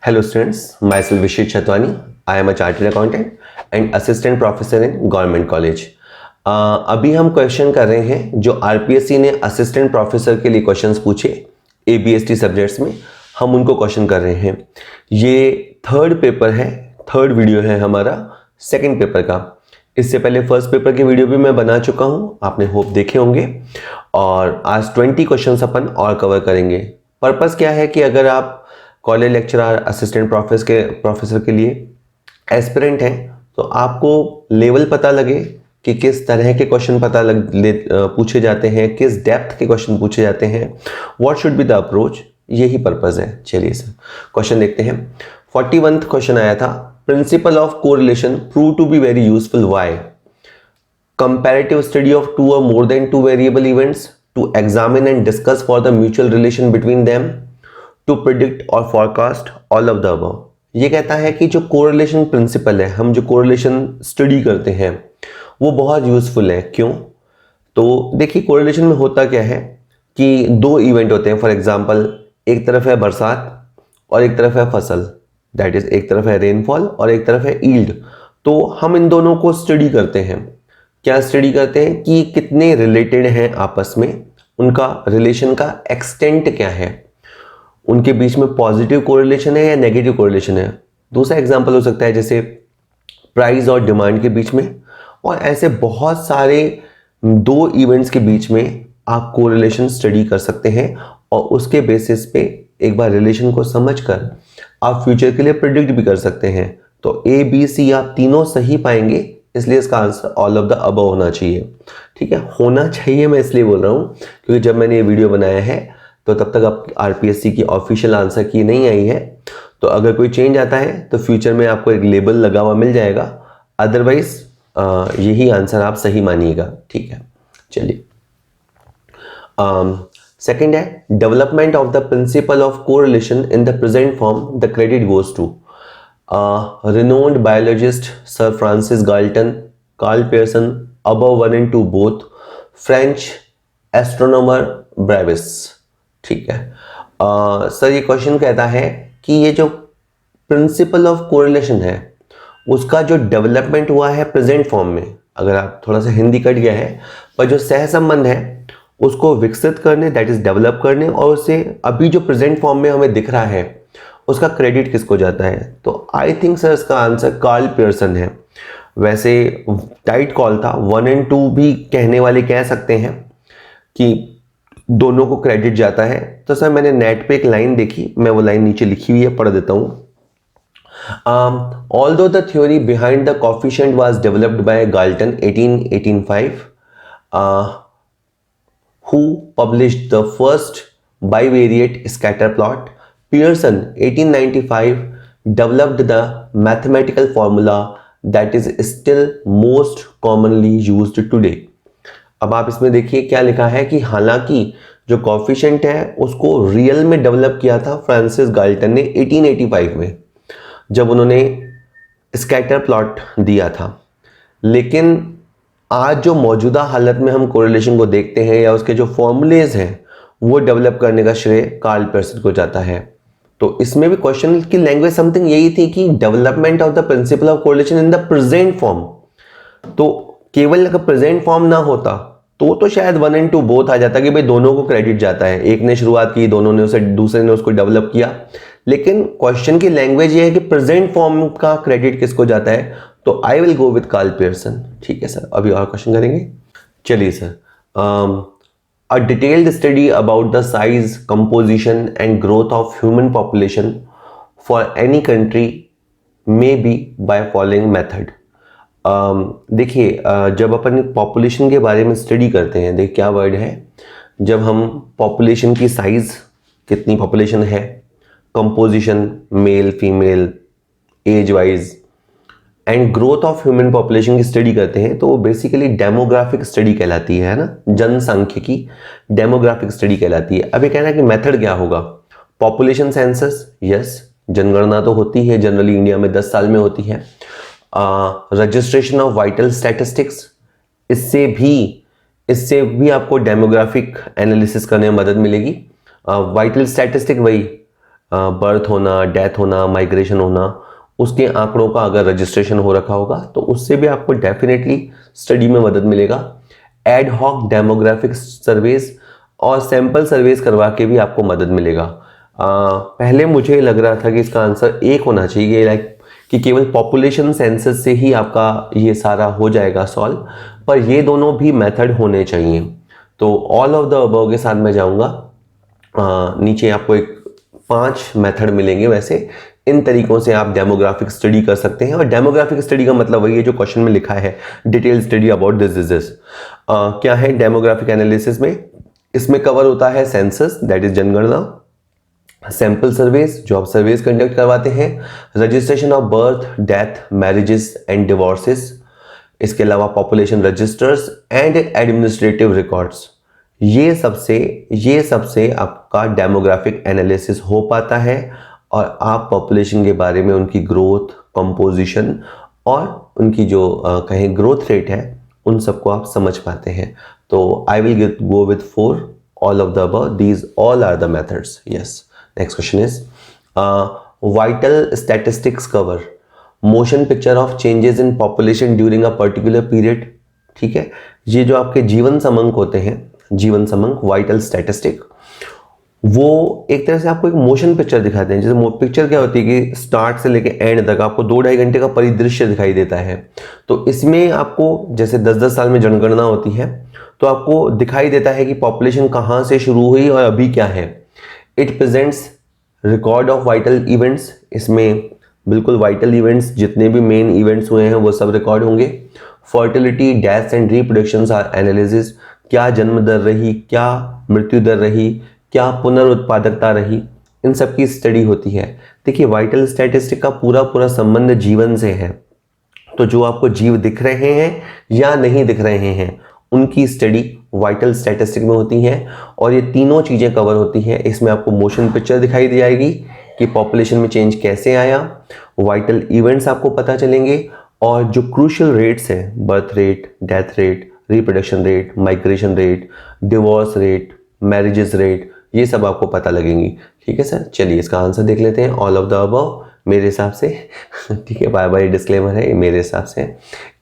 Hello students, myself Vishit Chatwani. I am a chartered accountant and assistant professor in government college. अभी हम question कर रहे हैं जो आरपीएससी ने असिस्टेंट प्रोफेसर के लिए क्वेश्चंस पूछे एबीएसटी सब्जेक्ट्स में, हम उनको क्वेश्चन कर रहे हैं। ये थर्ड पेपर है, थर्ड वीडियो है हमारा सेकंड पेपर का। इससे पहले फर्स्ट पेपर के वीडियो भी मैं बना चुका हूँ, आपने होप देखे होंगे। और आज 20 क्वेश्चंस अपन और कवर करेंगे। पर्पस क्या है कि अगर आप कॉलेज लेक्चरर असिस्टेंट प्रोफेसर के लिए एस्पिरेंट हैं तो आपको लेवल पता लगे कि किस तरह के क्वेश्चन पूछे जाते हैं, किस डेप्थ के क्वेश्चन पूछे जाते हैं, what should be the approach, यही पर्पस है। चलिए सर क्वेश्चन देखते हैं। 41th क्वेश्चन आया था, principle of correlation prove to be very useful why? Comparative study of two or more than two variable events to examine and discuss for the mutual relation between them, to predict or forecast all of the above. ये कहता है कि जो correlation principal है, हम जो correlation study करते हैं वो बहुत यूजफुल है। क्यों? तो देखिए कोरिलेशन में होता क्या है कि दो इवेंट होते हैं। फॉर एग्जांपल एक तरफ है बरसात और एक तरफ है फसल, दैट इज एक तरफ है रेनफॉल और एक तरफ है ईल्ड। तो हम इन दोनों को स्टडी करते हैं। क्या स्टडी करते हैं कि कितने रिलेटेड हैं आपस में, उनका रिलेशन का एक्सटेंट क्या है, उनके बीच में पॉजिटिव कोरिलेशन है या नेगेटिव कोरिलेशन है। दूसरा एग्जांपल हो सकता है जैसे प्राइस और डिमांड के बीच में, और ऐसे बहुत सारे दो इवेंट्स के बीच में आप कोरिलेशन स्टडी कर सकते हैं और उसके बेसिस पे एक बार रिलेशन को समझकर आप फ्यूचर के लिए प्रिडिक्ट भी कर सकते हैं। तो ए बी सी आप तीनों सही पाएंगे, इसलिए इसका answer all of the above होना चाहिए। ठीक है, होना चाहिए मैं इसलिए बोल रहा हूँ क्योंकि जब मैंने ये वीडियो बनाया है तो तब तक आप आरपीएससी की ऑफिशियल आंसर की नहीं आई है। तो अगर कोई चेंज आता है तो फ्यूचर में आपको एक लेबल लगा हुआ मिल जाएगा, अदरवाइज यही आंसर आप सही मानिएगा। ठीक है, चलिए सेकंड है, development of the principle of correlation in the present form the credit goes to renowned biologist Sir Francis Galton, Carl Pearson, above 1 and 2 both, French astronomer Bravais। ठीक है सर, ये क्वेश्चन कहता है कि ये जो प्रिंसिपल ऑफ कोरिलेशन है उसका जो डेवलपमेंट हुआ है प्रेजेंट फॉर्म में, अगर आप थोड़ा सा हिंदी कट गया है, पर जो सहसंबंध है उसको विकसित करने, दैट इज डेवलप करने, और उसे अभी जो प्रेजेंट फॉर्म में हमें दिख रहा है उसका क्रेडिट किसको जाता है? तो आई थिंक सर इसका आंसर कार्ल पियर्सन है। वैसे टाइट कॉल था, 1 and 2 भी कहने वाले कह सकते हैं कि दोनों को क्रेडिट जाता है। तो सर मैंने नेट पे एक लाइन देखी, मैं वो लाइन नीचे लिखी हुई है, पढ़ देता हूँ। Although the theory behind the coefficient was developed by Galton 1885, who published the first bivariate scatter plot, Pearson 1895 developed the mathematical formula that is still most commonly used today। अब आप इसमें देखिए क्या लिखा है कि हालांकि जो कॉफिशिएंट है उसको रियल में डेवलप किया था फ्रांसिस गाल्टन ने 1885 में, जब उन्होंने स्कैटर प्लॉट दिया था। लेकिन आज जो मौजूदा हालत में हम कोरिलेशन को देखते हैं या उसके जो फॉर्मूलेज हैं वो डेवलप करने का श्रेय कार्ल पियर्सन को जाता है। तो इसमें भी क्वेश्चन की लैंग्वेज समथिंग यही थी कि development of the principle of correlation in the present form. तो केवल अगर प्रेजेंट फॉर्म ना होता तो शायद 1 and 2 बोथ आ जाता कि भाई दोनों को क्रेडिट जाता है, एक ने शुरुआत की, दोनों ने उसे, दूसरे ने उसको डेवलप किया। लेकिन क्वेश्चन की लैंग्वेज ये है कि प्रेजेंट फॉर्म का क्रेडिट किसको जाता है, तो I will go with Karl Pearson. ठीक है सर, अभी और क्वेश्चन करेंगे। चलिए sir, a detailed study about the size, composition and growth of human population for any country may be by following method। देखिए जब अपन पॉपुलेशन के बारे में स्टडी करते हैं, देखिए क्या वर्ड है, जब हम पॉपुलेशन की साइज, कितनी पॉपुलेशन है, composition, male female, age wise, and growth of human population की स्टडी करते हैं, तो वो बेसिकली डेमोग्राफिक स्टडी कहलाती है ना, जनसांख्यिकी डेमोग्राफिक स्टडी कहलाती है। अब ये कहना है कि मेथड क्या होगा? पॉपुलेशन सेंसस, यस, जनगणना तो होती है जनरली इंडिया में 10 साल में होती है। रजिस्ट्रेशन ऑफ वाइटल स्टैटिस्टिक्स, इससे भी आपको डेमोग्राफिक एनालिसिस करने में मदद मिलेगी। वाइटल स्टैटिस्टिक वही बर्थ होना, डेथ होना, माइग्रेशन होना, उसके आंकड़ों का अगर रजिस्ट्रेशन हो रखा होगा तो उससे भी आपको डेफिनेटली स्टडी में मदद मिलेगा। एड हॉक डेमोग्राफिक सर्वेज और सैंपल सर्वेज करवा के भी आपको मदद मिलेगा। पहले मुझे लग रहा था कि इसका आंसर एक होना चाहिए, लाइक कि केवल पॉपुलेशन सेंसस से ही आपका ये सारा हो जाएगा सॉल्व, पर ये दोनों भी मेथड होने चाहिए। तो ऑल ऑफ द अबव के साथ मैं जाऊंगा। नीचे आपको एक 5 मेथड मिलेंगे। वैसे इन तरीकों से आप डेमोग्राफिक स्टडी कर सकते हैं, और डेमोग्राफिक स्टडी का मतलब वही है जो क्वेश्चन में लिखा है, डिटेल स्टडी अबाउट डिजीजेस। क्या है डेमोग्राफिक एनालिसिस में? इसमें कवर होता है सेंसस, दैट इज जनगणना, सैंपल सर्वेज जो आप सर्वेज कंडक्ट करवाते हैं, registration of birth, death, marriages and divorces, इसके अलावा population registers and administrative records. ये सबसे आपका डेमोग्राफिक एनालिसिस हो पाता है, और आप पॉपुलेशन के बारे में उनकी ग्रोथ, कंपोजिशन और उनकी जो कहें ग्रोथ रेट है, उन सबको आप समझ पाते हैं। तो I will go with 4 all of the above. These all are the methods. Yes. Next question is vital statistics cover motion picture of changes in population during a particular period. ठीक है, ये जो आपके जीवन समंक होते हैं, जीवन समंक वाइटल स्टैटिस्टिक, वो एक तरह से आपको एक मोशन पिक्चर दिखाते हैं। जैसे पिक्चर क्या होती है कि स्टार्ट से लेके एंड तक आपको 2-2.5 घंटे का परिदृश्य दिखाई देता है। तो इसमें आपको जैसे 10-10 साल में जनगणना होती है, तो आपको दिखाई देता है कि पॉपुलेशन कहाँ से शुरू हुई और अभी क्या है। It presents record of vital events, इसमें बिल्कुल वाइटल इवेंट्स जितने भी मेन इवेंट्स हुए हैं वो सब रिकॉर्ड होंगे। Fertility, deaths and reproductions are analysis, क्या जन्म दर रही, क्या मृत्यु दर रही, क्या पुनरुत्पादकता रही, इन सब की स्टडी होती है। देखिए वाइटल स्टैटिस्टिक का पूरा संबंध जीवन से है, तो जो आपको जीव दिख रहे हैं या नहीं दिख रहे हैं उनकी स्टडी वाइटल स्टैटिस्टिक में होती है, और ये तीनों चीज़ें कवर होती हैं। इसमें आपको मोशन पिक्चर दिखाई दी जाएगी कि पॉपुलेशन में चेंज कैसे आया, वाइटल इवेंट्स आपको पता चलेंगे, और जो क्रूशियल रेट्स हैं, birth rate, death rate, reproduction rate, migration rate, divorce rate, marriages rate, ये सब आपको पता लगेंगी। ठीक है सर, चलिए इसका आंसर देख लेते हैं। ऑल ऑफ द अबव मेरे हिसाब से ठीक है, बाय बाय डिस्क्लेमर है, मेरे हिसाब से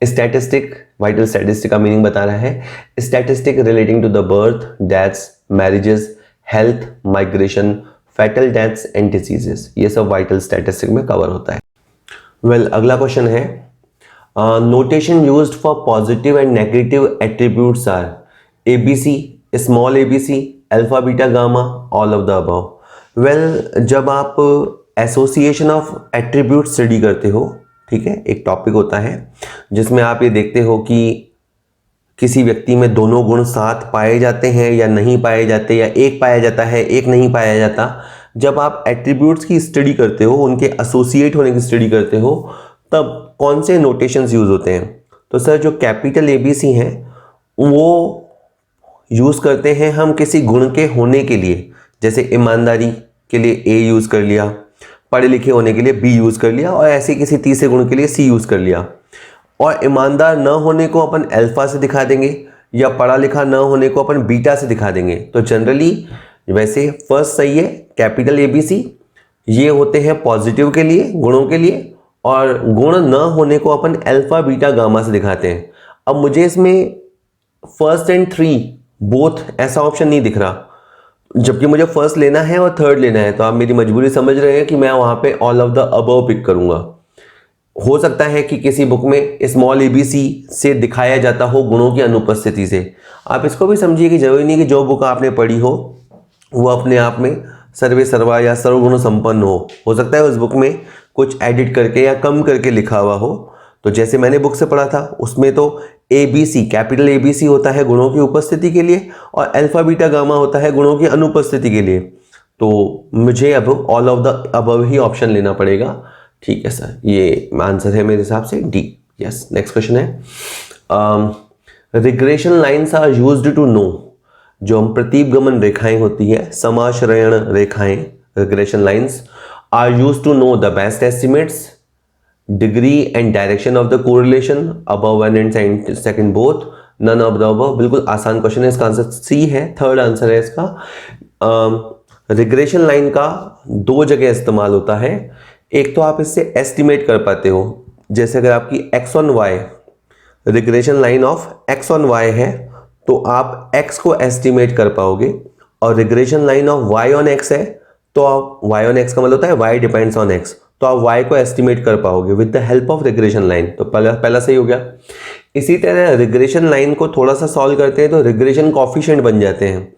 स्टैटिस्टिक, वाइटल स्टैटिस्टिक का मीनिंग बता रहा है statistic relating to the birth, deaths, marriages, health, migration, fatal deaths and diseases, ये सब वाइटल स्टैटिस्टिक में कवर होता है। वेल, अगला क्वेश्चन है notation used for positive and negative attributes are ABC, small ABC, alpha, beta, gamma, all of the above. Well, जब आप association of attribute study करते हो, ठीक है, एक टॉपिक होता है जिसमें आप ये देखते हो कि किसी व्यक्ति में दोनों गुण साथ पाए जाते हैं या नहीं पाए जाते, या एक पाया जाता है एक नहीं पाया जाता। जब आप एट्रीब्यूट्स की स्टडी करते हो, उनके एसोसिएट होने की स्टडी करते हो, तब कौन से नोटेशंस यूज होते हैं? तो सर जो कैपिटल ABC हैं वो यूज़ करते हैं हम किसी गुण के होने के लिए, जैसे ईमानदारी के लिए A यूज़ कर लिया, पढ़े लिखे होने के लिए B यूज़ कर लिया, और ऐसे किसी तीसरे गुण के लिए C यूज़ कर लिया। और ईमानदार न होने को अपन अल्फा से दिखा देंगे, या पढ़ा लिखा न होने को अपन बीटा से दिखा देंगे। तो जनरली वैसे फर्स्ट सही है, कैपिटल ABC, ये होते हैं पॉजिटिव के लिए, गुणों के लिए, और गुण न होने को अपन अल्फा, बीटा, गामा से दिखाते हैं। अब मुझे इसमें फर्स्ट एंड 3 बोथ ऐसा ऑप्शन नहीं दिख रहा, जबकि मुझे फर्स्ट लेना है और थर्ड लेना है। तो आप मेरी मजबूरी समझ रहे हैं कि मैं वहां पे all of the above pick करूंगा। हो सकता है कि किसी बुक में स्मॉल ABC से दिखाया जाता हो गुणों की अनुपस्थिति से। आप इसको भी समझिए कि जरूरी नहीं कि जो बुक आपने पढ़ी हो वो अपने आप में सर्वे सर्वा या सर्वगुण संपन्न हो सकता है उस बुक में कुछ एडिट करके या कम करके लिखा हुआ हो। तो जैसे मैंने बुक से पढ़ा था उसमें तो ABC, कैपिटल ABC होता है गुणों की उपस्थिति के लिए, और अल्फा, बीटा, गामा होता है गुणों की अनुपस्थिति के लिए। तो मुझे अब all of the above he option लेना पड़ेगा। ठीक है सर, ये आंसर है मेरे हिसाब से D। यस, नेक्स्ट क्वेश्चन है regression lines are used to know, जो हम प्रतीपगमन रेखाएं होती है, समाश्रयण रेखाएं, regression lines are used to know the best estimates, degree and direction of the correlation, above one and second both, none of the above. बिल्कुल आसान क्वेश्चन है, इसका आंसर C है, थर्ड आंसर है इसका। रिग्रेशन लाइन का दो जगह इस्तेमाल होता है। एक तो आप इससे एस्टिमेट कर पाते हो, जैसे अगर आपकी x on y regression line of x on y है तो आप x को एस्टिमेट कर पाओगे, और regression line of y on x है तो आप y ऑन x का मतलब होता है y डिपेंड्स ऑन x, तो आप y को एस्टिमेट कर पाओगे with the help of regression line. तो पहला सही हो गया। इसी तरह रिग्रेशन लाइन को थोड़ा सा सॉल्व करते हैं तो रिग्रेशन कॉफिशिएंट बन जाते हैं,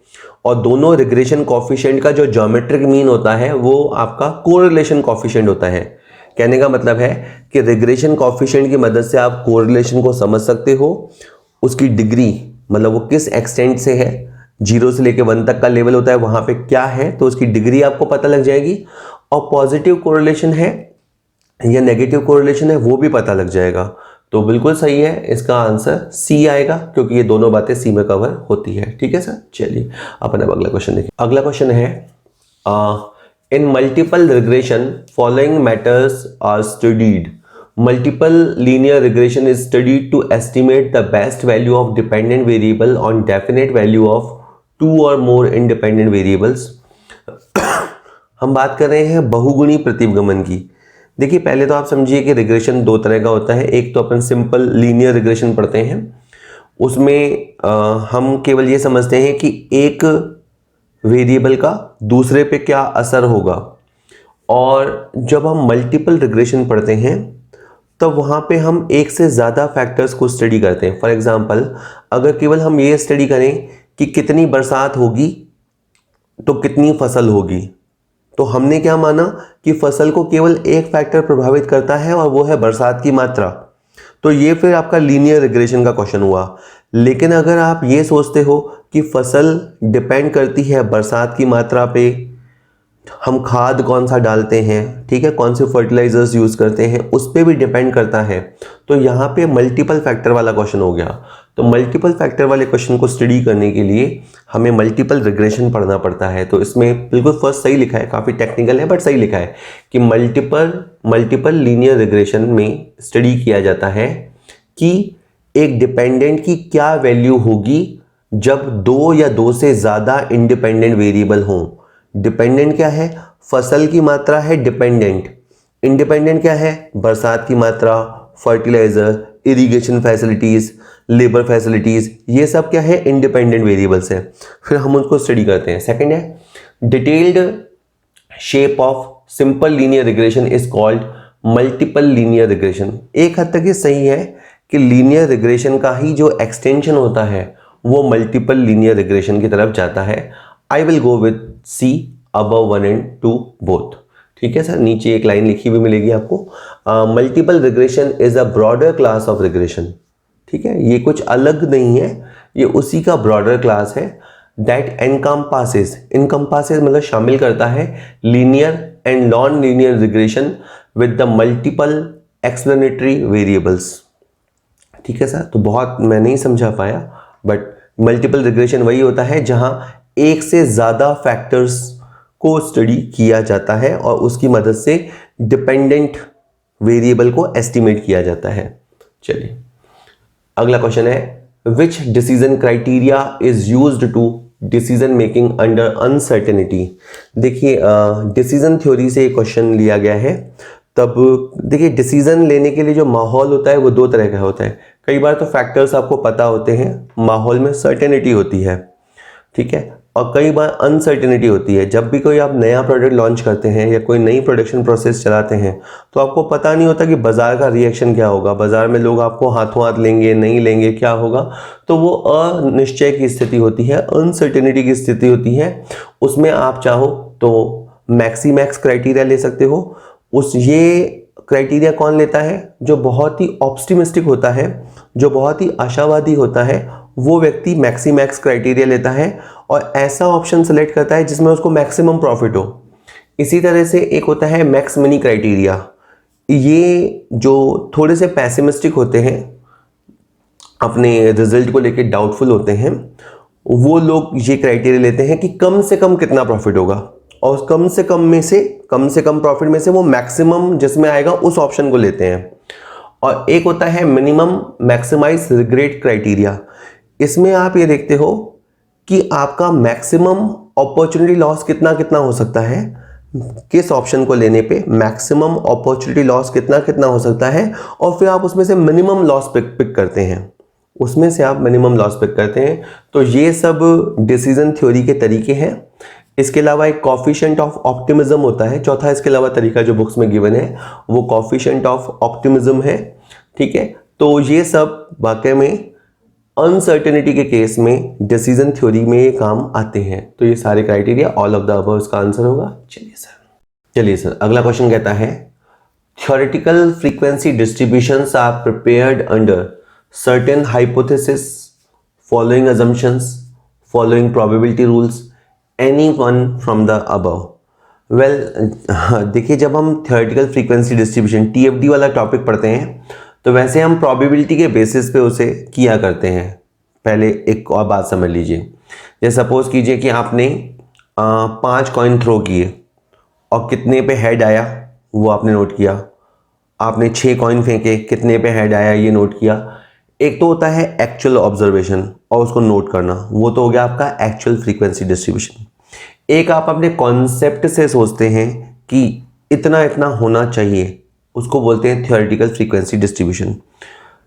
और दोनों रिग्रेशन कॉफिशिएंट का जो ज्योमेट्रिक मीन होता है वो आपका कोरिलेशन कॉफिशिएंट होता है। कहने का मतलब है कि रिग्रेशन कॉफिशिएंट की मदद से आप कोरिलेशन को समझ सकते हो, उसकी डिग्री मतलब वो किस एक्सटेंट से है, 0 से लेकर 1 तक का लेवल होता है वहां पे क्या है, तो उसकी डिग्री आपको पता लग जाएगी, और पॉजिटिव कोरिलेशन है या नेगेटिव कोरिलेशन है वो भी पता लग जाएगा। तो बिल्कुल सही है, इसका आंसर सी आएगा, क्योंकि ये दोनों बातें सी में कवर होती है। ठीक है सर, चलिए अपन अब अगला क्वेश्चन देखिए। अगला क्वेश्चन है in multiple regression following matters are studied. Multiple linear regression is studied to estimate the best value of dependent variable on definite value of 2 और मोर इंडिपेंडेंट वेरिएबल्स। हम बात कर रहे हैं बहुगुणी प्रतिगमन की। देखिए पहले तो आप समझिए कि रिग्रेशन दो तरह का होता है। एक तो अपन सिंपल लीनियर रिग्रेशन पढ़ते हैं, उसमें हम केवल ये समझते हैं कि एक वेरिएबल का दूसरे पे क्या असर होगा, और जब हम मल्टीपल रिग्रेशन पढ़ते हैं तब वहाँ पे हम एक से ज़्यादा फैक्टर्स को स्टडी करते हैं। फॉर एग्जांपल अगर केवल हम ये स्टडी करें कि कितनी बरसात होगी तो कितनी फसल होगी, तो हमने क्या माना कि फसल को केवल एक फैक्टर प्रभावित करता है और वो है बरसात की मात्रा, तो ये फिर आपका लीनियर रिग्रेशन का क्वेश्चन हुआ। लेकिन अगर आप ये सोचते हो कि फसल डिपेंड करती है बरसात की मात्रा पे, हम खाद कौन सा डालते हैं, ठीक है, कौन से फर्टिलाइजर्स यूज करते हैं, उस पर भी डिपेंड करता है, तो यहाँ पे मल्टीपल फैक्टर वाला क्वेश्चन हो गया। तो मल्टीपल फैक्टर वाले क्वेश्चन को स्टडी करने के लिए हमें मल्टीपल रिग्रेशन पढ़ना पड़ता है। तो इसमें बिल्कुल फर्स्ट सही लिखा है, काफ़ी टेक्निकल है बट सही लिखा है कि मल्टीपल लीनियर रिग्रेशन में स्टडी किया जाता है कि एक डिपेंडेंट की क्या वैल्यू होगी जब 2 या 2 से ज़्यादा इंडिपेंडेंट वेरिएबल हों। डिपेंडेंट क्या है, फसल की मात्रा है डिपेंडेंट, इंडिपेंडेंट क्या है, बरसात की मात्रा, fertiliser, irrigation facilities, labour facilities, ये सब क्या है, इंडिपेंडेंट वेरिएबल्स है। फिर हम उनको स्टडी करते हैं। सेकंड है detailed shape of simple linear regression is called multiple linear regression. एक हद तक ये सही है कि लीनियर रिग्रेशन का ही जो एक्सटेंशन होता है वो मल्टीपल लीनियर रिग्रेशन की तरफ जाता है। I will go with C above 1 and 2 both. ठीक है सर, नीचे एक लाइन लिखी हुई मिलेगी आपको, multiple regression is a broader class of regression. ठीक है, ये कुछ अलग नहीं है, ये उसी का ब्रॉडर क्लास है दैट एनकम्पासेस मतलब शामिल करता है linear and non linear regression with the multiple explanatory variables. ठीक है सर, तो बहुत मैं नहीं समझा पाया, बट मल्टीपल रिग्रेशन वही होता है जहां एक से ज़्यादा फैक्टर्स को स्टडी किया जाता है और उसकी मदद से डिपेंडेंट वेरिएबल को एस्टिमेट किया जाता है। चलिए अगला क्वेश्चन है which decision criteria is used to decision making under uncertainty. देखिए डिसीजन थ्योरी से क्वेश्चन लिया गया है। तब देखिए डिसीजन लेने के लिए जो माहौल होता है वो दो तरह का होता है। कई बार तो फैक्टर्स आपको पता होते हैं, माहौल में सर्टेनिटी होती है, ठीक है, और कई बार अनसर्टेनिटी होती है। जब भी कोई आप नया प्रोडक्ट लॉन्च करते हैं या कोई नई प्रोडक्शन प्रोसेस चलाते हैं तो आपको पता नहीं होता कि बाजार का रिएक्शन क्या होगा, बाजार में लोग आपको हाथों हाथ लेंगे नहीं लेंगे, क्या होगा, तो वो अनिश्चय की स्थिति होती है, अनसर्टेनिटी की स्थिति होती है। उसमें आप चाहो तो मैक्सीमैक्स क्राइटेरिया ले सकते हो। ये क्राइटेरिया कौन लेता है, जो बहुत ही ऑप्टिमिस्टिक होता है, जो बहुत ही आशावादी होता है, वो व्यक्ति मैक्सीमैक्स क्राइटेरिया लेता है और ऐसा ऑप्शन सेलेक्ट करता है जिसमें उसको मैक्सिमम प्रॉफिट हो। इसी तरह से एक होता है मैक्स मनी क्राइटेरिया। ये जो थोड़े से पैसिमिस्टिक होते हैं, अपने रिजल्ट को लेकर डाउटफुल होते हैं, वो लोग ये क्राइटेरिया लेते हैं कि कम से कम कितना प्रॉफिट होगा, और कम से कम प्रॉफिट में से वो मैक्सिमम जिसमें आएगा उस ऑप्शन को लेते हैं। और एक होता है मिनिमम मैक्सिमाइज रिग्रेट क्राइटेरिया। इसमें आप ये देखते हो कि आपका मैक्सिमम अपॉर्चुनिटी लॉस कितना कितना हो सकता है, किस ऑप्शन को लेने पे मैक्सिमम अपॉर्चुनिटी लॉस कितना कितना हो सकता है, और फिर आप उसमें से मिनिमम लॉस पिक करते हैं, उसमें से आप मिनिमम लॉस पिक करते हैं। तो ये सब डिसीजन थ्योरी के तरीके हैं। इसके अलावा एक कॉफिशिएंट ऑफ ऑप्टिमिज्म होता है, चौथा इसके अलावा तरीका जो बुक्स में गिवन है वो कॉफिशिएंट ऑफ ऑप्टिमिज्म है। ठीक है, तो ये सब वाकई में अनसर्टेनिटी के केस में डिसीजन थ्योरी में ये काम आते हैं। तो ये सारे criteria, all of the above इसका आंसर होगा। चलिए सर अगला क्वेश्चन कहता है theoretical frequency distributions are prepared under certain hypothesis, following assumptions, following probability rules, any one from the above. Well देखिए, जब हम थ्योरेटिकल फ्रीक्वेंसी डिस्ट्रीब्यूशन TFD वाला टॉपिक पढ़ते हैं तो वैसे हम प्रोबेबिलिटी के बेसिस पे उसे किया करते हैं। पहले एक और बात समझ लीजिए, जैसे सपोज कीजिए कि आपने 5 कॉइन थ्रो किए और कितने पे हेड आया वो आपने नोट किया। आपने 6 कॉइन फेंके, कितने पे हेड आया ये नोट किया। एक तो होता है एक्चुअल ऑब्जर्वेशन और उसको नोट करना, वो तो हो गया आपका एक्चुअल फ्रीक्वेंसी डिस्ट्रीब्यूशन। एक आप अपने कॉन्सेप्ट से सोचते हैं कि इतना इतना होना चाहिए, उसको बोलते हैं थ्योरेटिकल फ्रीक्वेंसी डिस्ट्रीब्यूशन।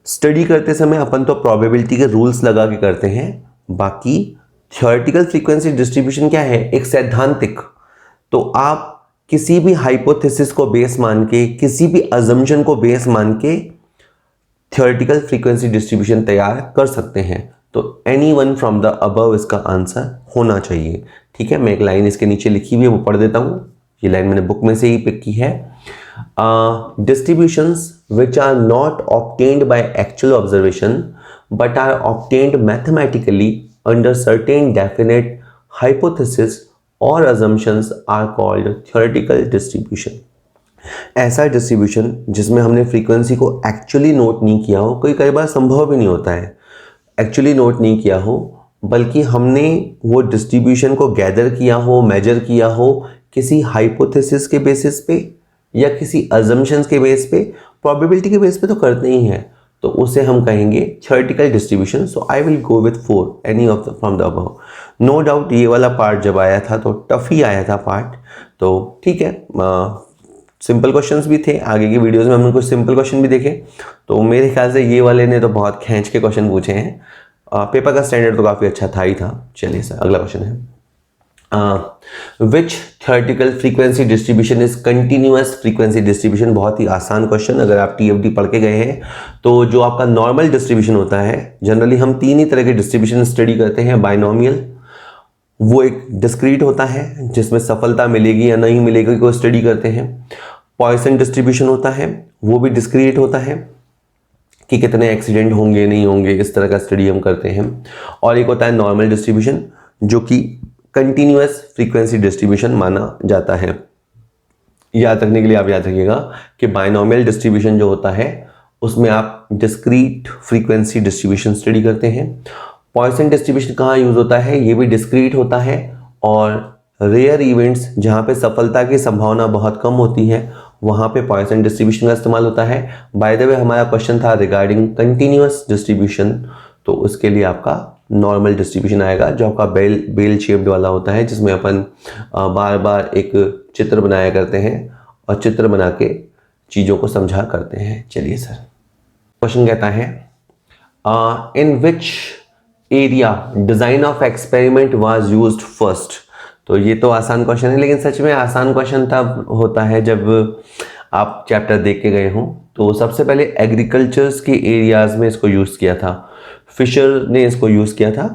स्टडी करते समय अपन तो प्रोबेबिलिटी के रूल्स लगा के करते हैं, बाकी थ्योरेटिकल फ्रीक्वेंसी डिस्ट्रीब्यूशन क्या है, एक सैद्धांतिक। तो आप किसी भी हाइपोथेसिस को बेस मान के, किसी भी अजम्पशन को बेस मान के थ्योरेटिकल फ्रीक्वेंसी डिस्ट्रीब्यूशन तैयार कर सकते हैं। तो any one from the above इसका आंसर होना चाहिए। ठीक है, मैं एक लाइन इसके नीचे लिखी हुई है वो पढ़ देता हूँ। ये लाइन मैंने बुक में से ही पिक की है। Distributions which are not obtained by actual observation but are obtained mathematically under certain definite hypotheses or assumptions are called theoretical distribution. ऐसा डिस्ट्रीब्यूशन जिसमें हमने फ्रीक्वेंसी को एक्चुअली नोट नहीं किया हो, कई बार संभव भी नहीं होता है एक्चुअली नोट नहीं किया हो, बल्कि हमने वो डिस्ट्रीब्यूशन को गैदर किया हो, मेजर किया हो किसी हाइपोथेसिस के बेसिस पे या किसी अजम्पशंस के बेस पे, प्रोबेबिलिटी के बेस पे तो करते ही हैं, तो उसे हम कहेंगे theoretical distribution. So I will go with 4 any of the from the above. No doubt ये वाला पार्ट जब आया था तो टफ ही आया था पार्ट, तो ठीक है। सिंपल क्वेश्चंस भी थे, आगे की वीडियोस में हमने कुछ सिंपल क्वेश्चन भी देखे, तो मेरे ख्याल से ये वाले ने तो बहुत खींच के क्वेश्चन पूछे हैं। पेपर का स्टैंडर्ड तो काफ़ी अच्छा था ही था। चलिए सर अगला क्वेश्चन है, which theoretical frequency distribution is continuous frequency distribution. बहुत ही आसान क्वेश्चन, अगर आप TFD पढ़ के गए हैं तो जो आपका नॉर्मल डिस्ट्रीब्यूशन होता है, जनरली हम 3 ही तरह के डिस्ट्रीब्यूशन स्टडी करते हैं। बाइनोमियल, वो एक डिस्क्रीट होता है जिसमें सफलता मिलेगी या नहीं मिलेगी को स्टडी करते हैं। पॉइसन डिस्ट्रीब्यूशन होता है, वो भी डिस्क्रीट होता है कि कितने एक्सीडेंट होंगे नहीं होंगे, इस तरह का स्टडी हम करते हैं। और एक होता है नॉर्मल डिस्ट्रीब्यूशन जो कि कंटिन्यूअस फ्रीक्वेंसी डिस्ट्रीब्यूशन माना जाता है। याद रखने के लिए आप याद रखिएगा कि बाइनोमियल डिस्ट्रीब्यूशन जो होता है उसमें आप डिस्क्रीट फ्रीक्वेंसी डिस्ट्रीब्यूशन स्टडी करते हैं। पॉइसन डिस्ट्रीब्यूशन कहाँ यूज होता है, ये भी डिस्क्रीट होता है, और रेयर इवेंट्स जहाँ पे सफलता की संभावना बहुत कम होती है वहाँ पे पॉइसन डिस्ट्रीब्यूशन का इस्तेमाल होता है। बाय द वे हमारा क्वेश्चन था रिगार्डिंग कंटिन्यूअस डिस्ट्रीब्यूशन, तो उसके लिए आपका नॉर्मल डिस्ट्रीब्यूशन आएगा जो आपका बेल शेप्ड वाला होता है, जिसमें अपन बार बार एक चित्र बनाया करते हैं और चित्र बना के चीज़ों को समझा करते हैं। चलिए सर क्वेश्चन कहता है in which area design of experiment was used first. तो ये तो आसान क्वेश्चन है, लेकिन सच में आसान क्वेश्चन तब होता है जब आप चैप्टर देख के गए हों। तो सबसे पहले एग्रीकल्चर्स के एरियाज़ में इसको यूज़ किया था, फिशर ने इसको यूज़ किया था,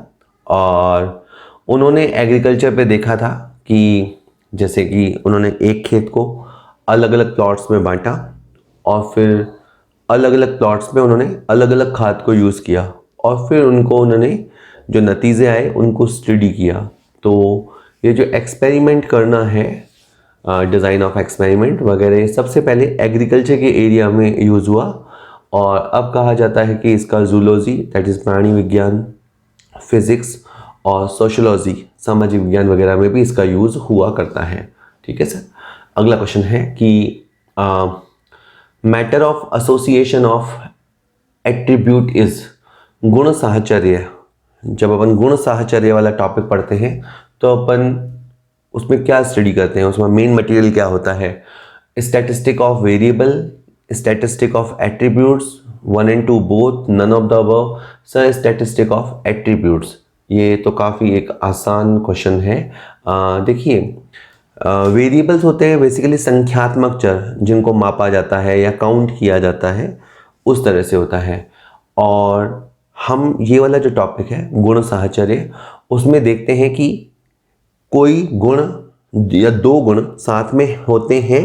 और उन्होंने एग्रीकल्चर पे देखा था कि जैसे कि उन्होंने एक खेत को अलग अलग प्लॉट्स में बांटा और फिर अलग अलग प्लॉट्स में उन्होंने अलग अलग खाद को यूज़ किया, और फिर उन्होंने जो नतीजे आए उनको स्टडी किया। तो ये जो एक्सपेरिमेंट करना है, डिज़ाइन ऑफ एक्सपेरिमेंट वगैरह, सबसे पहले एग्रीकल्चर के एरिया में यूज़ हुआ, और अब कहा जाता है कि इसका जूलॉजी दैट इज़ प्राणी विज्ञान, फिज़िक्स और सोशोलॉजी सामाजिक विज्ञान वगैरह में भी इसका यूज़ हुआ करता है। ठीक है सर। अगला क्वेश्चन है कि matter of association of attribute is गुण साहचर्य। जब अपन गुण साहचर्य वाला टॉपिक पढ़ते हैं तो अपन उसमें क्या स्टडी करते हैं, उसमें मेन मटेरियल क्या होता है? Statistic of variable, statistic of attributes, 1 and 2 both, none of the above. Sir statistic of attributes, ये तो काफ़ी एक आसान क्वेश्चन है। देखिए वेरिएबल्स होते हैं बेसिकली संख्यात्मक चर जिनको मापा जाता है या काउंट किया जाता है, उस तरह से होता है। और हम ये वाला जो टॉपिक है गुण साहचर्य, उसमें देखते हैं कि कोई गुण या दो गुण साथ में होते हैं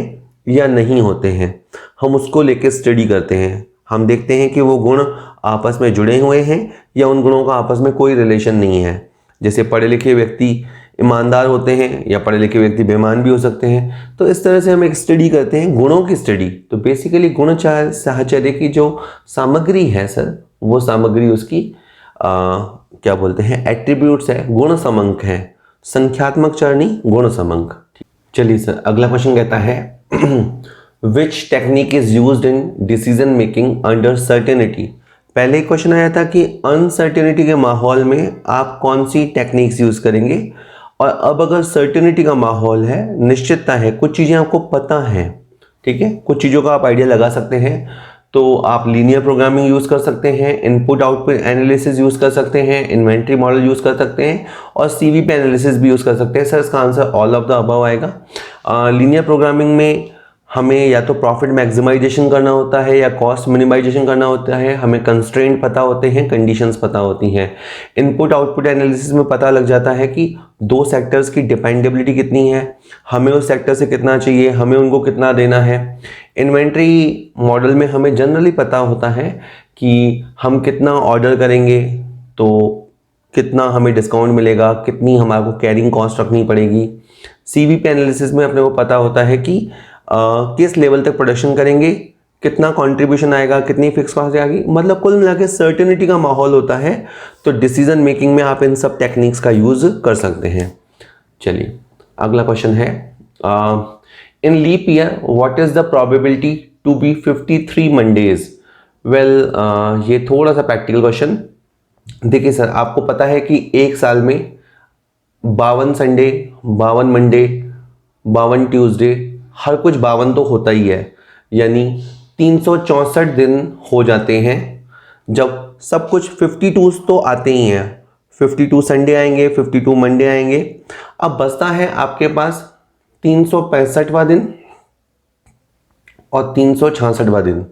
या नहीं होते हैं, हम उसको लेके स्टडी करते हैं। हम देखते हैं कि वो गुण आपस में जुड़े हुए हैं या उन गुणों का आपस में कोई रिलेशन नहीं है। जैसे पढ़े लिखे व्यक्ति ईमानदार होते हैं या पढ़े लिखे व्यक्ति बेईमान भी हो सकते हैं। तो इस तरह से हम एक स्टडी करते हैं, गुणों की स्टडी। तो बेसिकली गुण साहचर्य की जो सामग्री है सर, वो सामग्री उसकी क्या बोलते हैं, एट्रीब्यूट्स है, गुण समंक है, संख्यात्मक चर नहीं, गुण समंक। चलिए सर अगला क्वेश्चन कहता है which technique is used in decision making under certainty. पहले क्वेश्चन आया था कि अनसर्टेनिटी के माहौल में आप कौन सी टेक्निक्स यूज करेंगे, और अब अगर सर्टेनिटी का माहौल है, निश्चितता है, कुछ चीजें आपको पता है, ठीक है, कुछ चीजों का आप आइडिया लगा सकते हैं, तो आप लीनियर प्रोग्रामिंग यूज कर सकते हैं, इनपुट आउटपुट एनालिसिस यूज कर सकते हैं, इन्वेंट्री मॉडल यूज कर सकते हैं, और सीवीपी एनालिसिस भी यूज कर सकते हैं। सर इसका answer all of the above आएगा। लीनियर प्रोग्रामिंग में हमें या तो प्रॉफिट मैक्सिमाइजेशन करना होता है या कॉस्ट मिनिमाइजेशन करना होता है, हमें कंस्ट्रेंट पता होते हैं, कंडीशंस पता होती हैं। इनपुट आउटपुट एनालिसिस में पता लग जाता है कि दो सेक्टर्स की डिपेंडेबिलिटी कितनी है, हमें उस सेक्टर से कितना चाहिए, हमें उनको कितना देना है। इन्वेंट्री मॉडल में हमें जनरली पता होता है कि हम कितना ऑर्डर करेंगे तो कितना हमें डिस्काउंट मिलेगा, कितनी हमारे को कैरिंग कॉस्ट रखनी पड़ेगी। सीवीपी एनालिसिस में अपने को पता होता है कि किस लेवल तक प्रोडक्शन करेंगे, कितना कंट्रीब्यूशन आएगा, कितनी फिक्स कॉस्ट आएगी। मतलब कुल मिला के सर्टेनिटी का माहौल होता है, तो डिसीजन मेकिंग में आप इन सब टेक्निक्स का यूज कर सकते हैं। चलिए अगला क्वेश्चन है in leap year what is the probability to be 53 Mondays. Well ये थोड़ा सा प्रैक्टिकल क्वेश्चन। देखिए सर आपको पता है कि एक साल में 52 संडे, 52 मंडे, 52 ट्यूसडे, हर कुछ 52 तो होता ही है, यानी 364 दिन हो जाते हैं। जब सब कुछ 52 तो आते ही हैं, 52 संडे आएंगे, 52 मंडे आएंगे। अब बचता है आपके पास 365वां दिन और 366वां दिन,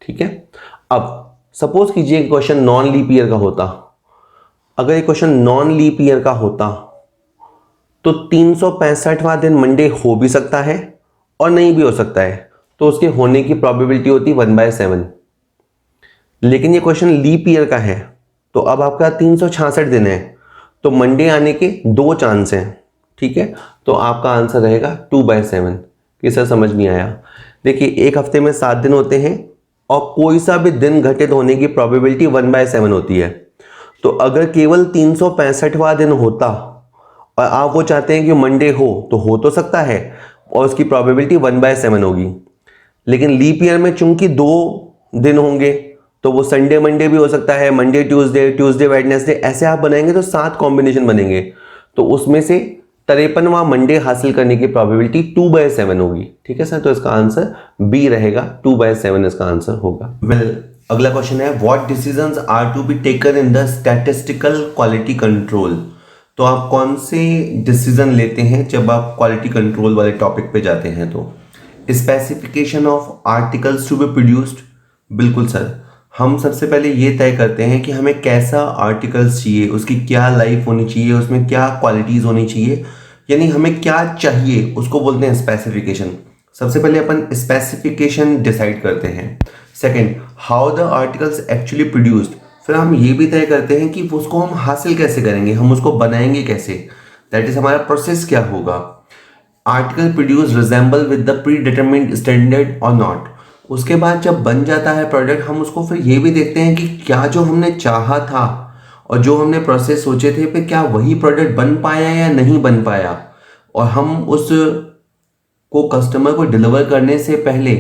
ठीक है। अब सपोज कीजिए क्वेश्चन नॉन लीप ईयर का होता। अगर ये क्वेश्चन नॉन लीप ईयर का होता तो 365वां दिन मंडे हो भी सकता है और नहीं भी हो सकता है, तो उसके होने की प्रोबेबिलिटी होती 1/7। लेकिन ये क्वेश्चन लीप ईयर का है, तो अब आपका 366 दिन है, तो मंडे आने के 2 चांस हैं, ठीक है। तो आपका आंसर रहेगा 2/7। कि सर समझ नहीं आया। देखिए एक हफ्ते में 7 दिन होते हैं और कोई सा भी दिन घटित होने की प्रोबेबिलिटी 1/7 होती है। तो अगर केवल 365वां दिन होता और आप वो चाहते हैं कि मंडे हो, तो हो तो सकता है और उसकी प्रोबेबिलिटी 1/7 होगी। लेकिन लीप ईयर में चूंकि 2 दिन होंगे, तो वो संडे मंडे भी हो सकता है, मंडे ट्यूसडे, ट्यूसडे वेडनेसडे, ऐसे आप बनाएंगे तो 7 कॉम्बिनेशन बनेंगे। तो उसमें से 53वां मंडे हासिल करने की प्रोबेबिलिटी 2/7 होगी, ठीक है सर। तो इसका आंसर बी रहेगा, 2/7 इसका आंसर होगा। वेल अगला क्वेश्चन है what decisions are to be taken in the statistical quality control. तो आप कौन से डिसीजन लेते हैं जब आप क्वालिटी कंट्रोल वाले टॉपिक पे जाते हैं। तो specification of articles to be produced, बिल्कुल सर। हम सबसे पहले ये तय करते हैं कि हमें कैसा आर्टिकल्स चाहिए, उसकी क्या लाइफ होनी चाहिए, उसमें क्या क्वालिटीज़ होनी चाहिए, यानी हमें क्या चाहिए उसको बोलते हैं स्पेसिफिकेशन। सबसे पहले अपन स्पेसिफिकेशन डिसाइड करते हैं। Second, how the articles actually produced, फिर हम ये भी तय करते हैं कि उसको हम हासिल कैसे करेंगे, हम उसको बनाएंगे कैसे, दैट इज हमारा प्रोसेस क्या होगा। Article produce resemble with the pre determined standard और नॉट। उसके बाद जब बन जाता है प्रोडक्ट, हम उसको फिर ये भी देखते हैं कि क्या जो हमने चाहा था और जो हमने प्रोसेस सोचे थे फिर क्या वही प्रोडक्ट बन पाया या नहीं बन पाया, और हम उस को कस्टमर को डिलीवर करने से पहले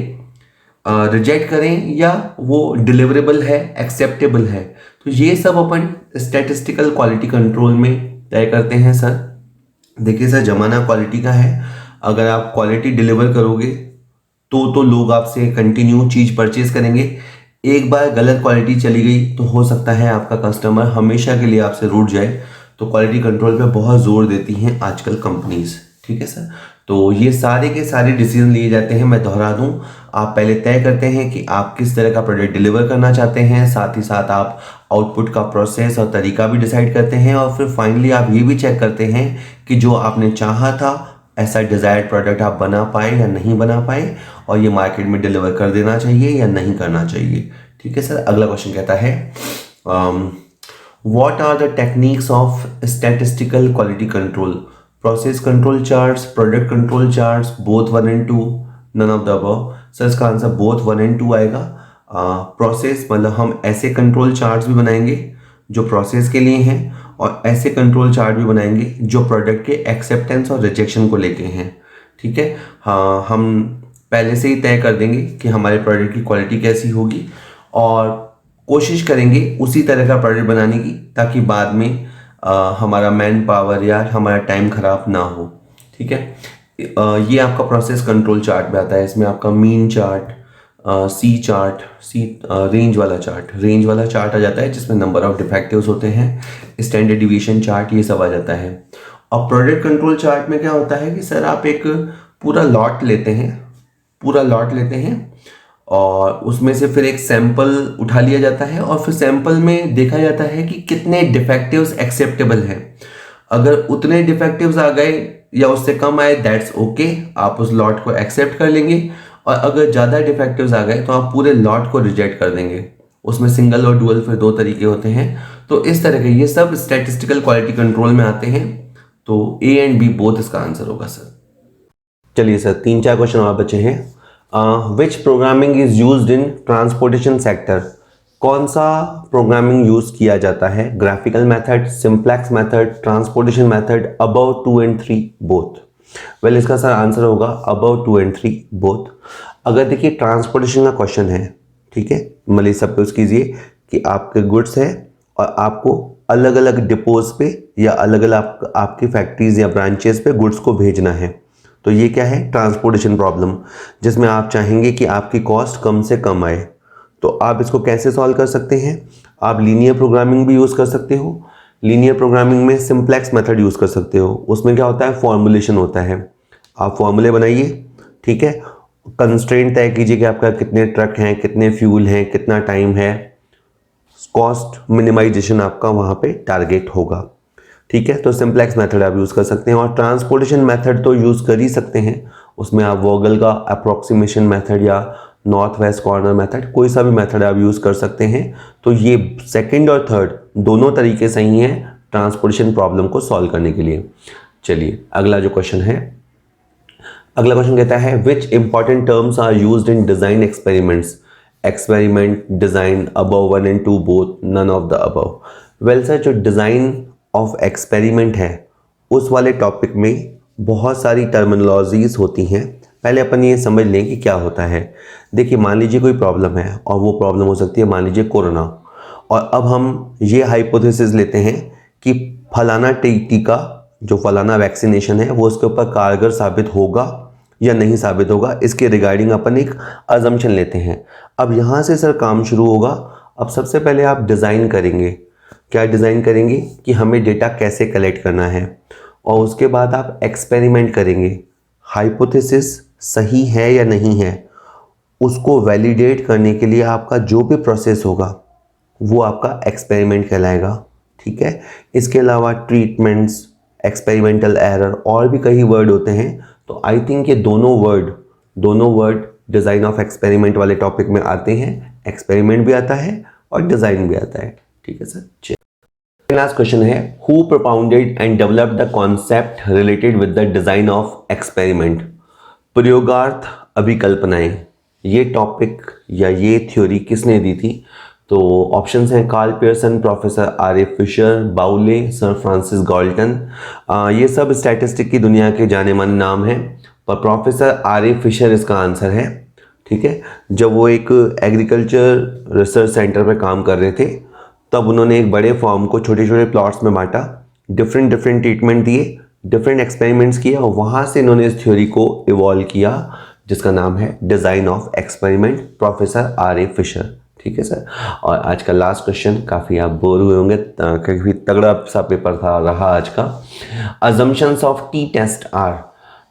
रिजेक्ट करें या वो डिलीवरेबल है, एक्सेप्टेबल है। तो ये सब अपन स्टैटिस्टिकल क्वालिटी कंट्रोल में तय करते हैं सर। देखिए सर, ज़माना क्वालिटी का है। अगर आप क्वालिटी डिलीवर करोगे तो लोग आपसे कंटिन्यू चीज़ परचेज करेंगे। एक बार गलत क्वालिटी चली गई तो हो सकता है आपका कस्टमर हमेशा के लिए आपसे रूठ जाए। तो क्वालिटी कंट्रोल पे बहुत ज़ोर देती हैं आजकल कंपनीज। ठीक है सर, तो ये सारे के सारे डिसीजन लिए जाते हैं। मैं दोहरा दूं, आप पहले तय करते हैं कि आप किस तरह का प्रोडक्ट डिलीवर करना चाहते हैं, साथ ही साथ आप आउटपुट का प्रोसेस और तरीका भी डिसाइड करते हैं, और फिर फाइनली आप ये भी चेक करते हैं कि जो आपने चाहा था ऐसा डिज़ायर्ड प्रोडक्ट आप बना पाए या नहीं बना पाए, और ये मार्केट में डिलीवर कर देना चाहिए या नहीं करना चाहिए। ठीक है सर, अगला क्वेश्चन कहता है what are the techniques of statistical quality control? Process control charts, product control charts, both 1 and 2, none of the above. Sir इसका आंसर बोथ 1 and 2 आएगा। प्रोसेस मतलब हम ऐसे कंट्रोल चार्ट्स भी बनाएंगे जो प्रोसेस के लिए हैं, और ऐसे कंट्रोल चार्ट भी बनाएंगे जो प्रोडक्ट के एक्सेप्टेंस और रिजेक्शन को लेके हैं। ठीक है, हाँ, हम पहले से ही तय कर देंगे कि हमारे प्रोडक्ट की क्वालिटी कैसी होगी, और कोशिश करेंगे उसी तरह का प्रोडक्ट बनाने की, ताकि बाद में हमारा मैन पावर या हमारा टाइम खराब ना हो। ठीक है, ये आपका प्रोसेस कंट्रोल चार्ट में आता है। इसमें आपका मीन चार्ट, सी चार्ट, रेंज वाला चार्ट आ जाता है, जिसमें नंबर ऑफ डिफेक्टिव्स होते हैं, स्टैंडर्ड डिवीएशन चार्ट, ये सब आ जाता है। और प्रोडक्ट कंट्रोल चार्ट में क्या होता है कि सर आप एक पूरा लॉट लेते हैं, और उसमें से फिर एक सैंपल उठा लिया जाता है, और फिर सैंपल में देखा जाता है कि कितने डिफेक्टिव्स एक्सेप्टेबल हैं। अगर उतने डिफेक्टिव्स आ गए या उससे कम आए, दैट्स ओके, आप उस लॉट को एक्सेप्ट कर लेंगे। और अगर ज़्यादा डिफेक्टिव्स आ गए तो आप पूरे लॉट को रिजेक्ट कर देंगे। उसमें सिंगल और डुअल फिर 2 तरीके होते हैं। तो इस तरह के ये सब स्टैटिस्टिकल क्वालिटी कंट्रोल में आते हैं। तो ए एंड बी बोथ इसका आंसर होगा सर। चलिए सर, 3-4 क्वेश्चन और बचे हैं। विच programming is used in transportation sector? कौन सा प्रोग्रामिंग यूज किया जाता है? Graphical method, simplex method, transportation method, above 2 and 3 both? Well, इसका सर आंसर होगा अबव 2 and 3 बोथ। अगर देखिए ट्रांसपोर्टेशन का क्वेश्चन है, ठीक है, मतलब सपोज कीजिए कि आपके गुड्स है और आपको अलग अलग डिपोज पे या अलग अलग आपकी फैक्ट्रीज या ब्रांचेस पे गुड्स को भेजना है, तो ये क्या है? ट्रांसपोर्टेशन प्रॉब्लम, जिसमें आप चाहेंगे कि आपकी कॉस्ट कम से कम आए। तो आप इसको कैसे सॉल्व कर सकते हैं? आप लीनियर प्रोग्रामिंग भी यूज़ कर सकते हो। लीनियर प्रोग्रामिंग में सिंप्लेक्स मेथड यूज़ कर सकते हो। उसमें क्या होता है? फॉर्मुलेशन होता है। आप फॉर्मूले बनाइए, ठीक है, कंस्ट्रेंट तय कीजिए कि आपका कितने ट्रक हैं, कितने फ्यूल हैं, कितना टाइम है, कॉस्ट मिनिमाइजेशन आपका वहाँ पे टारगेट होगा। ठीक है, तो सिंप्लेक्स मेथड आप यूज़ कर सकते हैं। और ट्रांसपोर्टेशन मेथड तो यूज़ कर ही सकते हैं, उसमें आप वोगल का अप्रोक्सीमेशन मेथड या नॉर्थ वेस्ट कॉर्नर मेथड, कोई सा भी मेथड आप यूज़ कर सकते हैं। तो ये सेकंड और थर्ड दोनों तरीके सही हैं ट्रांसपोर्टेशन प्रॉब्लम को सॉल्व करने के लिए। चलिए अगला जो क्वेश्चन है, अगला क्वेश्चन कहता है which important terms are used in design experiments? Experiment, design, above 1 and 2 both, none of the above. Well sir, जो डिज़ाइन ऑफ एक्सपेरिमेंट है उस वाले टॉपिक में बहुत सारी टर्मिनोलॉजीज होती हैं। पहले अपन ये समझ लें कि क्या होता है। देखिए, मान लीजिए कोई प्रॉब्लम है, और वो प्रॉब्लम हो सकती है मान लीजिए कोरोना, और अब हम ये हाइपोथेसिस लेते हैं कि फलाना टीका, जो फलाना वैक्सीनेशन है, वो उसके ऊपर कारगर साबित होगा या नहीं साबित होगा, इसके रिगार्डिंग अपन एक अजम्पशन लेते हैं। अब यहाँ से सर काम शुरू होगा। अब सबसे पहले आप डिज़ाइन करेंगे। क्या डिज़ाइन करेंगे? कि हमें डेटा कैसे कलेक्ट करना है, और उसके बाद आप एक्सपेरिमेंट करेंगे। हाइपोथेसिस सही है या नहीं है, उसको वैलिडेट करने के लिए आपका जो भी प्रोसेस होगा वो आपका एक्सपेरिमेंट कहलाएगा। ठीक है, इसके अलावा ट्रीटमेंट्स, एक्सपेरिमेंटल एरर, और भी कई वर्ड होते हैं। तो आई थिंक ये दोनों वर्ड डिज़ाइन ऑफ एक्सपेरिमेंट वाले टॉपिक में आते हैं। एक्सपेरिमेंट भी आता है और डिज़ाइन भी आता है। ठीक है सर। लास्ट क्वेश्चन है who propounded and developed the concept related with the design of experiment? प्रयोगार्थ अभिकल्पनाएं, ये टॉपिक या ये थ्योरी किसने दी थी? तो ऑप्शंस हैं Karl Pearson, professor R A Fisher, बाउले, सर फ्रांसिस गाल्टन। ये सब स्टैटिस्टिक की दुनिया के जाने माने नाम हैं, पर प्रोफेसर आर ए फिशर इसका आंसर है। ठीक है, जब वो एक एग्रीकल्चर रिसर्च सेंटर पर काम कर रहे थे, तब उन्होंने एक बड़े फॉर्म को छोटे छोटे प्लॉट्स में बांटा, डिफरेंट ट्रीटमेंट दिए, डिफरेंट एक्सपेरिमेंट्स किए और वहाँ से इन्होंने इस थ्योरी को इवॉल्व किया जिसका नाम है design of experiment, professor R.A. Fisher. ठीक है सर। और आज का लास्ट क्वेश्चन, काफ़ी आप बोर हुए होंगे क्योंकि तगड़ा सा पेपर था रहा आज का। Assumptions of T test are.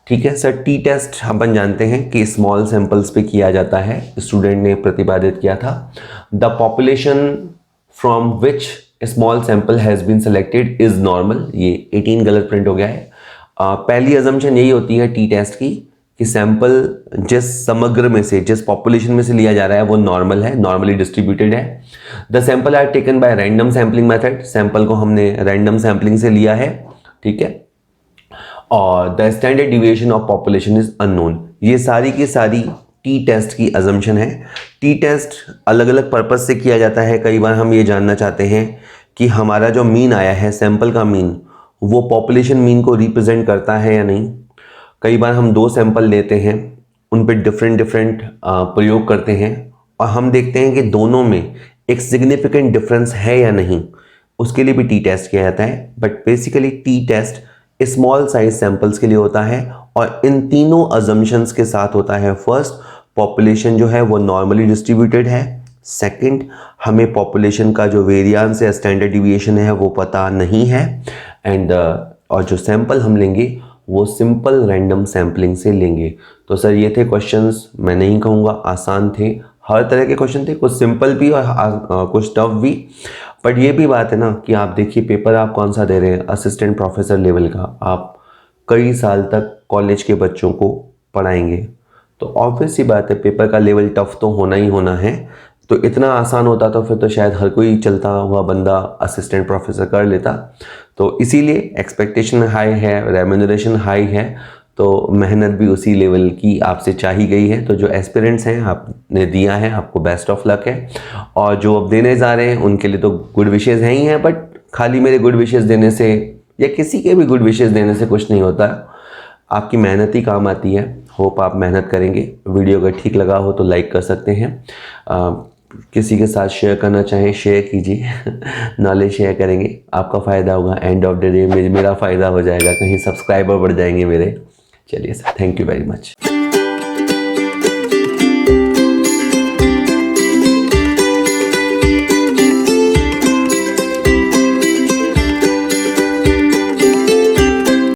ठीक है सर, टी टेस्ट अपन जानते हैं कि स्मॉल सैंपल्स पे किया जाता है। स्टूडेंट ने प्रतिपादित किया था the population from which small sample has been selected is normal. ये 18 गलत प्रिंट हो गया है। पहली अजम्पशन यही होती है टी टेस्ट की कि सैंपल जिस समग्र में से, जिस पॉपुलेशन में से लिया जा रहा है वो नॉर्मल है, नॉर्मली डिस्ट्रीब्यूटेड है। The sample are taken by random sampling method. Sample को हमने रैंडम सैम्पलिंग से लिया है। ठीक है। और the standard deviation of population is unknown. ये सारी की सारी टी टेस्ट की अजम्पशन है। टी टेस्ट अलग अलग पर्पज से किया जाता है। कई बार हम ये जानना चाहते हैं कि हमारा जो मीन आया है, सैंपल का मीन, वो पॉपुलेशन मीन को रिप्रेजेंट करता है या नहीं। कई बार हम 2 सैंपल लेते हैं, उन पे डिफरेंट प्रयोग करते हैं और हम देखते हैं कि दोनों में एक सिग्निफिकेंट डिफरेंस है या नहीं। उसके लिए भी टी टेस्ट किया जाता है। But basically T test small size samples के लिए होता है और इन तीनों अजम्पशंस के साथ होता है। फर्स्ट, पॉपुलेशन जो है वो नॉर्मली डिस्ट्रीब्यूटेड है। सेकंड, हमें पॉपुलेशन का जो वेरिएंस या स्टैंडर्ड डिविएशन है वो पता नहीं है। एंड और जो सैंपल हम लेंगे वो सिंपल रैंडम सैम्पलिंग से लेंगे। तो सर ये थे क्वेश्चंस। मैं नहीं कहूँगा आसान थे, हर तरह के क्वेश्चन थे, कुछ सिंपल भी और कुछ टफ भी। बट ये भी बात है ना कि आप देखिए पेपर आप कौन सा दे रहे हैं, असिस्टेंट प्रोफेसर लेवल का। आप कई साल तक कॉलेज के बच्चों को पढ़ाएंगे, तो ऑब्वियस सी बात है पेपर का लेवल टफ तो होना ही होना है। तो इतना आसान होता तो फिर तो शायद हर कोई चलता हुआ बंदा असिस्टेंट प्रोफेसर कर लेता। तो इसीलिए एक्सपेक्टेशन हाई है, रेम्यूनरेशन हाई है, तो मेहनत भी उसी लेवल की आपसे चाही गई है। तो जो एस्पिरेंट्स हैं आपने दिया है, आपको बेस्ट ऑफ लक है। और जो अब देने जा रहे हैं उनके लिए तो गुड विशेज़ हैं ही हैं। बट खाली मेरे गुड विशेज़ देने से या किसी के भी गुड विशेज़ देने से कुछ नहीं होता। आपकी मेहनत ही काम आती है। होप आप मेहनत करेंगे। वीडियो अगर ठीक लगा हो तो लाइक कर सकते हैं। किसी के साथ शेयर करना चाहें शेयर कीजिए। नॉलेज शेयर करेंगे, आपका फ़ायदा होगा। एंड ऑफ द डे मेरा फ़ायदा हो जाएगा, कहीं सब्सक्राइबर बढ़ जाएंगे मेरे। चलिए sir, thank you very much.